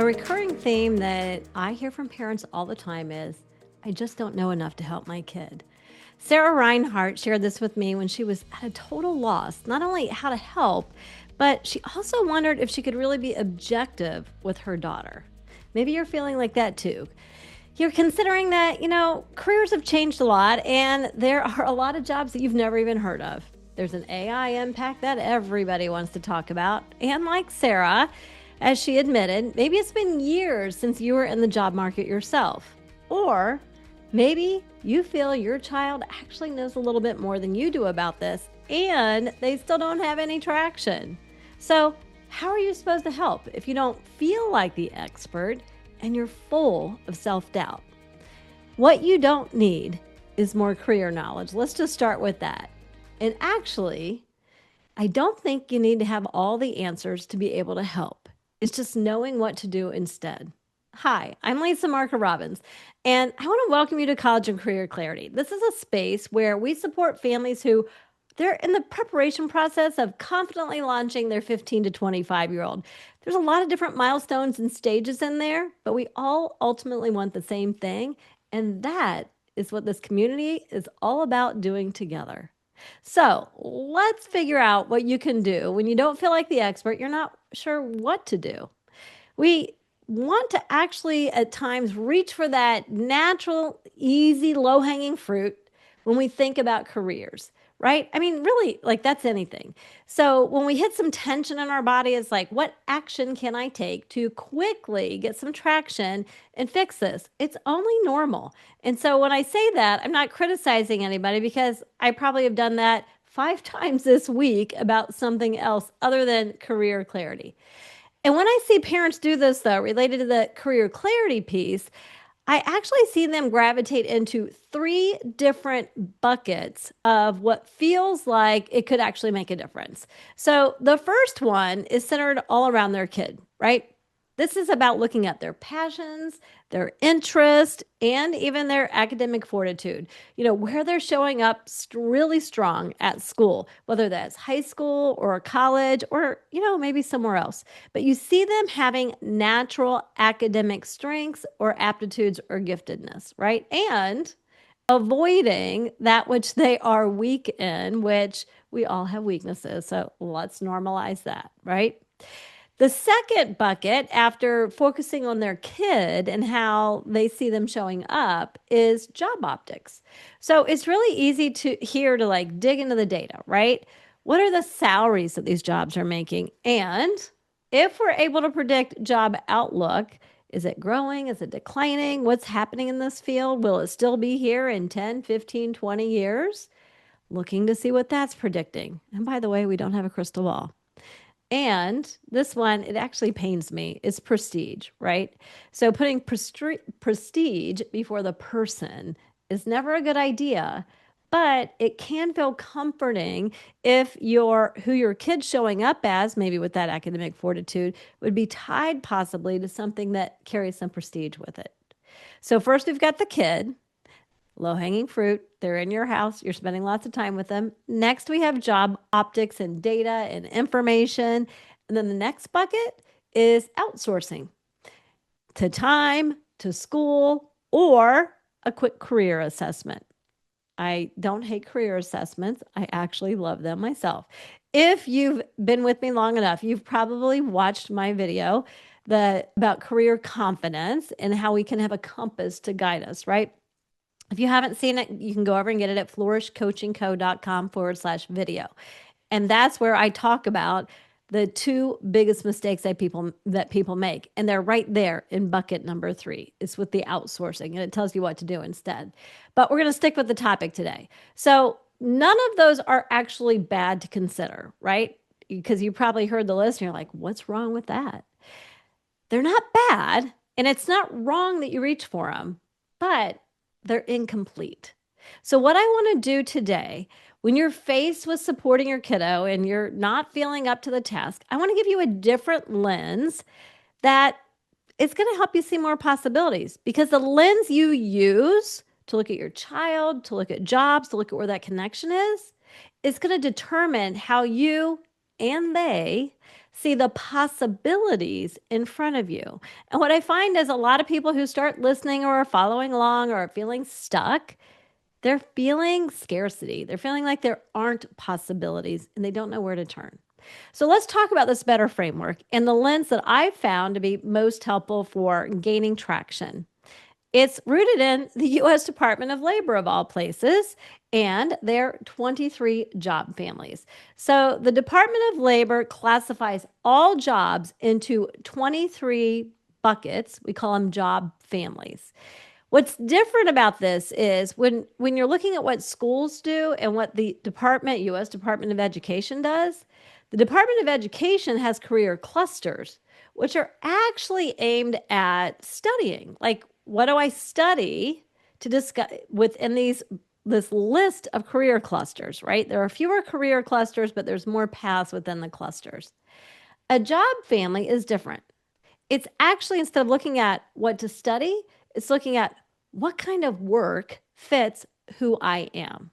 recurring theme that I hear from parents all the time is, I just don't know enough to help my kid. Sarah Reinhart shared this with me when she was at a total loss, not only how to help, but she also wondered if she could really be objective with her daughter. Maybe you're feeling like that too. You're considering that, careers have changed a lot and there are a lot of jobs that you've never even heard of. There's an AI impact that everybody wants to talk about. And like Sarah, as she admitted, maybe it's been years since you were in the job market yourself. Or maybe you feel your child actually knows a little bit more than you do about this and they still don't have any traction. So, how are you supposed to help if you don't feel like the expert and you're full of self-doubt? What you don't need is more career knowledge. Let's just start with that. And actually, I don't think you need to have all the answers to be able to help. It's just knowing what to do instead. Hi, I'm Lisa Marker-Robbins, and I want to welcome you to College and Career Clarity. This is a space where we support families who they're in the preparation process of confidently launching their 15 to 25-year-old. There's a lot of different milestones and stages in there, but we all ultimately want the same thing, and that is what this community is all about doing together. So let's figure out what you can do when you don't feel like the expert, you're not sure what to do. We want to actually at times reach for that natural, easy, low-hanging fruit when we think about careers, right? I mean, really, like that's anything. So when we hit some tension in our body, it's like, what action can I take to quickly get some traction and fix this? It's only normal. And so when I say that, I'm not criticizing anybody because I probably have done that 5 times this week about something else other than career clarity. And when I see parents do this, though, related to the career clarity piece, I actually see them gravitate into 3 different buckets of what feels like it could actually make a difference. So the first one is centered all around their kid, right? This is about looking at their passions, their interest, and even their academic fortitude. Where they're showing up really strong at school, whether that's high school or college or, maybe somewhere else. But you see them having natural academic strengths or aptitudes or giftedness, right? And avoiding that which they are weak in, which we all have weaknesses. So let's normalize that, right? The second bucket, after focusing on their kid and how they see them showing up, is job optics. So it's really easy to dig into the data, right? What are the salaries that these jobs are making? And if we're able to predict job outlook, is it growing? Is it declining? What's happening in this field? Will it still be here in 10, 15, 20 years? Looking to see what that's predicting. And by the way, we don't have a crystal ball. And this one, it actually pains me. It's prestige, right? So putting prestige before the person is never a good idea, but it can feel comforting if who your kid's showing up as, maybe with that academic fortitude, would be tied possibly to something that carries some prestige with it. So first we've got the kid. Low-hanging fruit. They're in your house. You're spending lots of time with them. Next, we have job optics and data and information. And then the next bucket is outsourcing to time, to school, or a quick career assessment. I don't hate career assessments. I actually love them myself. If you've been with me long enough, you've probably watched my video about career confidence and how we can have a compass to guide us, right? If you haven't seen it, you can go over and get it at flourishcoachingco.com/video. And that's where I talk about the 2 biggest mistakes that people make. And they're right there in bucket number 3. It's with the outsourcing, and it tells you what to do instead. But we're going to stick with the topic today. So none of those are actually bad to consider, right? Because you probably heard the list and you're like, what's wrong with that? They're not bad, and it's not wrong that you reach for them, but they're incomplete. So what I want to do today, when you're faced with supporting your kiddo and you're not feeling up to the task, I want to give you a different lens that is going to help you see more possibilities, because the lens you use to look at your child, to look at jobs, to look at where that connection is going to determine how you and they see the possibilities in front of you. And what I find is a lot of people who start listening or are following along or are feeling stuck, they're feeling scarcity. They're feeling like there aren't possibilities and they don't know where to turn. So let's talk about this better framework and the lens that I've found to be most helpful for gaining traction. It's rooted in the U.S. Department of Labor, of all places, and their 23 job families. So the Department of Labor classifies all jobs into 23 buckets. We call them job families. What's different about this is when you're looking at what schools do and what the department, U.S. Department of Education does, the Department of Education has career clusters, which are actually aimed at studying. Like, what do I study to discuss within this list of career clusters, right? There are fewer career clusters, but there's more paths within the clusters. A job family is different. It's actually, instead of looking at what to study, it's looking at what kind of work fits who I am.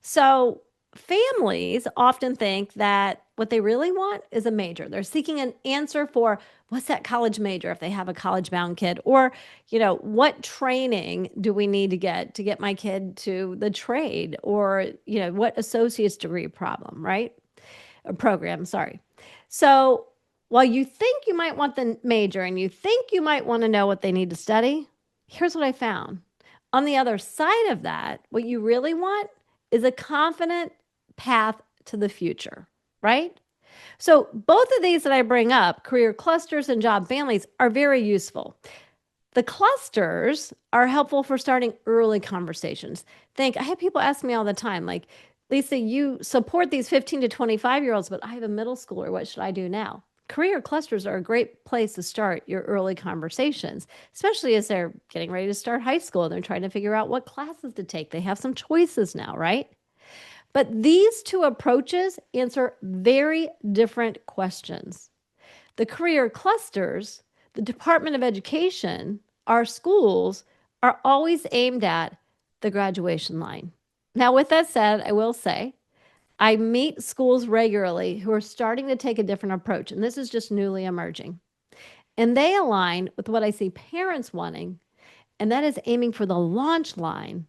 So families often think that what they really want is a major. They're seeking an answer for what's that college major if they have a college bound kid, or, what training do we need to get my kid to the trade, or, what associate's degree problem, right? Or program, sorry. So while you think you might want the major and you think you might want to know what they need to study, here's what I found. On the other side of that, what you really want is a confident path to the future, right? So both of these that I bring up, career clusters and job families, are very useful. The clusters are helpful for starting early conversations. I have people ask me all the time, like, Lisa, you support these 15 to 25-year-olds, but I have a middle schooler. What should I do now? Career clusters are a great place to start your early conversations, especially as they're getting ready to start high school and they're trying to figure out what classes to take. They have some choices now, right? But these two approaches answer very different questions. The career clusters, the Department of Education, our schools are always aimed at the graduation line. Now, with that said, I will say, I meet schools regularly who are starting to take a different approach, and this is just newly emerging. And they align with what I see parents wanting, and that is aiming for the launch line,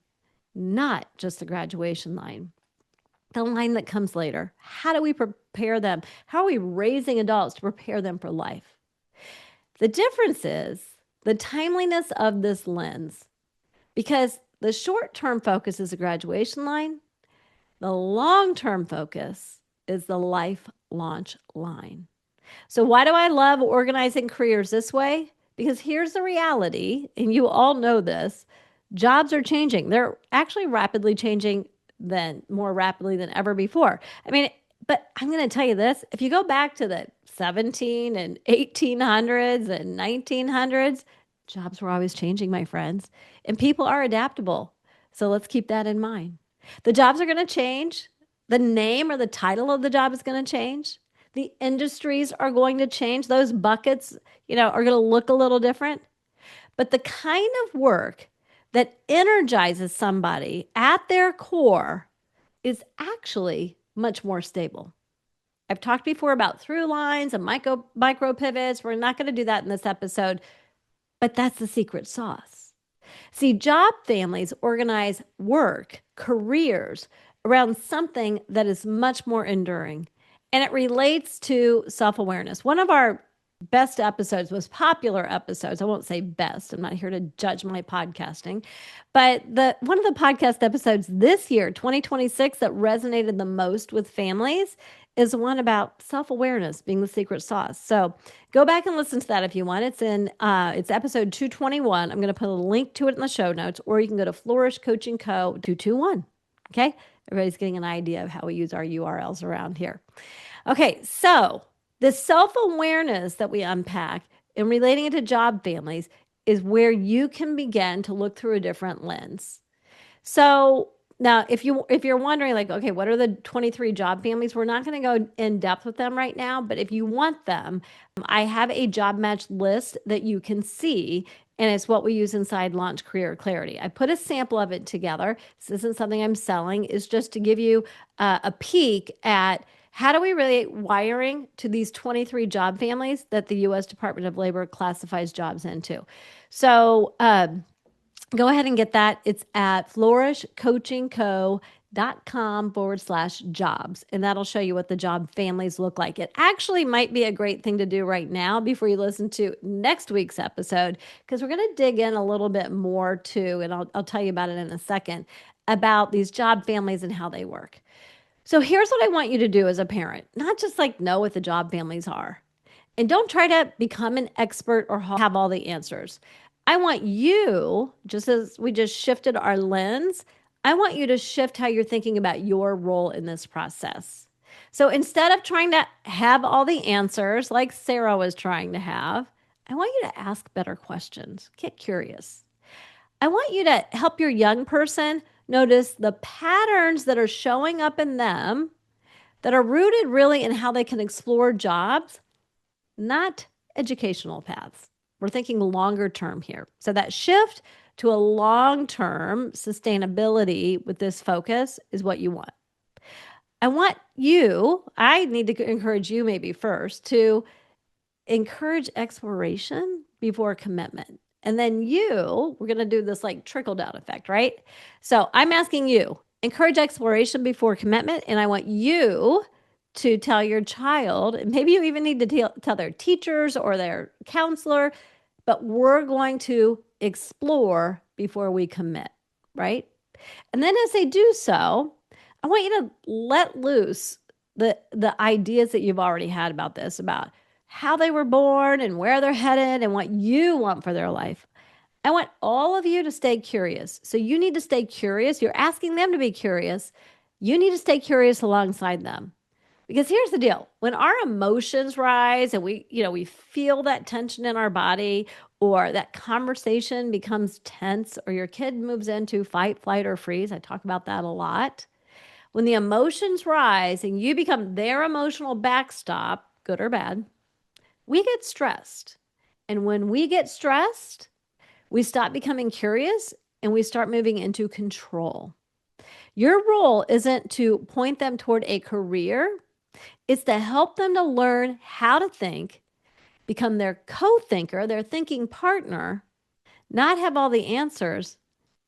not just the graduation line. The line that comes later. How do we prepare them? How are we raising adults to prepare them for life? The difference is the timeliness of this lens, because the short-term focus is a graduation line. The long-term focus is the life launch line. So why do I love organizing careers this way? Because here's the reality, and you all know this, jobs are changing. They're actually rapidly changing more rapidly than ever before. But I'm going to tell you this, if you go back to the 17 and 1800s and 1900s, jobs were always changing, my friends, and people are adaptable. So let's keep that in mind. The jobs are going to change. The name or the title of the job is going to change. The industries are going to change. Those buckets, are going to look a little different. But the kind of work that energizes somebody at their core is actually much more stable. I've talked before about through lines and micro pivots. We're not going to do that in this episode, but that's the secret sauce. See, job families organize work, careers around something that is much more enduring, and it relates to self-awareness. One of our best episodes, most popular episodes, I won't say best, I'm not here to judge my podcasting, but one of the podcast episodes this year, 2026, that resonated the most with families is one about self-awareness being the secret sauce. So go back and listen to that if you want. It's episode 221. I'm going to put a link to it in the show notes, or you can go to Flourish Coaching Co. 221. Okay? Everybody's getting an idea of how we use our URLs around here. Okay, so the self-awareness that we unpack in relating it to job families is where you can begin to look through a different lens. So now, if you're wondering, like, okay, what are the 23 job families? We're not going to go in depth with them right now, but if you want them, I have a job match list that you can see, and it's what we use inside Launch Career Clarity. I put a sample of it together. This isn't something I'm selling. It's just to give you a peek at How do we relate wiring to these 23 job families that the U.S. Department of Labor classifies jobs into? So go ahead and get that. It's at flourishcoachingco.com/jobs. And that'll show you what the job families look like. It actually might be a great thing to do right now before you listen to next week's episode, because we're going to dig in a little bit more too. And I'll tell you about it in a second, about these job families and how they work. So here's what I want you to do as a parent, not just like know what the job families are. And don't try to become an expert or have all the answers. I want you, just as we just shifted our lens, I want you to shift how you're thinking about your role in this process. So instead of trying to have all the answers like Sarah was trying to have, I want you to ask better questions. Get curious. I want you to help your young person notice the patterns that are showing up in them that are rooted really in how they can explore jobs, not educational paths. We're thinking longer term here. So that shift to a long-term sustainability with this focus is what you want. I need to encourage you maybe first to encourage exploration before commitment. And then we're going to do this like trickle down effect, right? So I'm asking you, encourage exploration before commitment. And I want you to tell your child, and maybe you even need to tell their teachers or their counselor, but we're going to explore before we commit, right? And then as they do so, I want you to let loose the ideas that you've already had about this, about how they were born and where they're headed and what you want for their life. I want all of you to stay curious. So you need to stay curious. You're asking them to be curious. You need to stay curious alongside them. Because here's the deal. When our emotions rise and we feel that tension in our body, or that conversation becomes tense, or your kid moves into fight, flight, or freeze, I talk about that a lot. When the emotions rise and you become their emotional backstop, good or bad, we get stressed. And when we get stressed, we stop becoming curious and we start moving into control. Your role isn't to point them toward a career. It's to help them to learn how to think, become their co-thinker, their thinking partner, not have all the answers,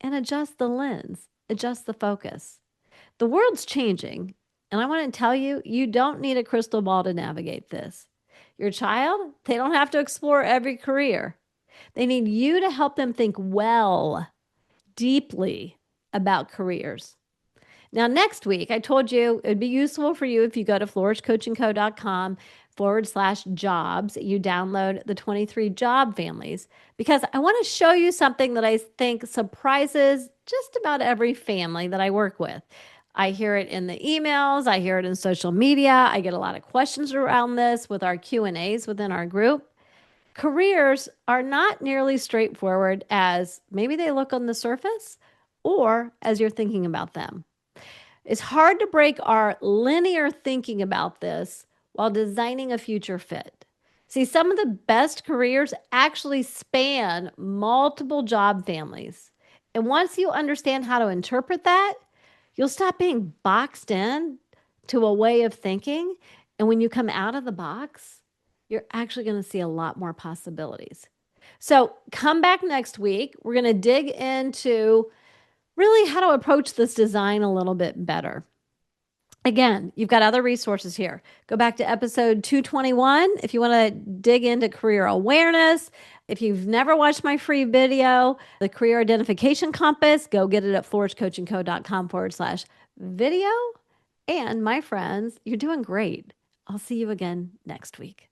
and adjust the lens, adjust the focus. The world's changing, and I want to tell you, you don't need a crystal ball to navigate this. Your child, they don't have to explore every career. They need you to help them think well, deeply about careers. Now, next week, I told you it'd be useful for you if you go to flourishcoachingco.com/jobs. You download the 23 job families, because I want to show you something that I think surprises just about every family that I work with. I hear it in the emails. I hear it in social media. I get a lot of questions around this with our Q&As within our group. Careers are not nearly straightforward as maybe they look on the surface or as you're thinking about them. It's hard to break our linear thinking about this while designing a future fit. See, some of the best careers actually span multiple job families. And once you understand how to interpret that, you'll stop being boxed in to a way of thinking. And when you come out of the box, you're actually going to see a lot more possibilities. So come back next week. We're going to dig into really how to approach this design a little bit better. Again, you've got other resources here. Go back to episode 221 if you want to dig into career awareness. If you've never watched my free video, the Career Identification Compass, go get it at flourishcoachingco.com/video. And my friends, you're doing great. I'll see you again next week.